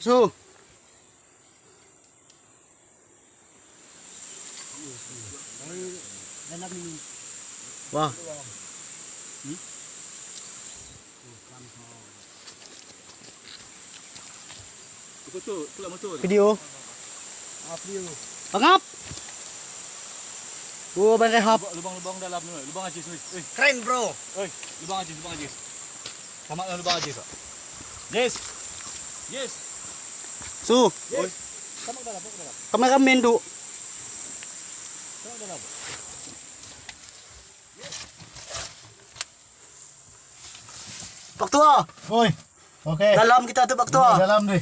So. Wah. Video. Pangap. Bang rehab. Lubang dalam ni, lubang ajis ni. Keren bro. Lubang ajis. Sama dengan lubang ajis. Yes. Yes. So. Yes. Sama dalam. Kameramen do. Sama dalam. Pak tua. Oi. Okey. Dalam kita tu pak tua. Dalam deh.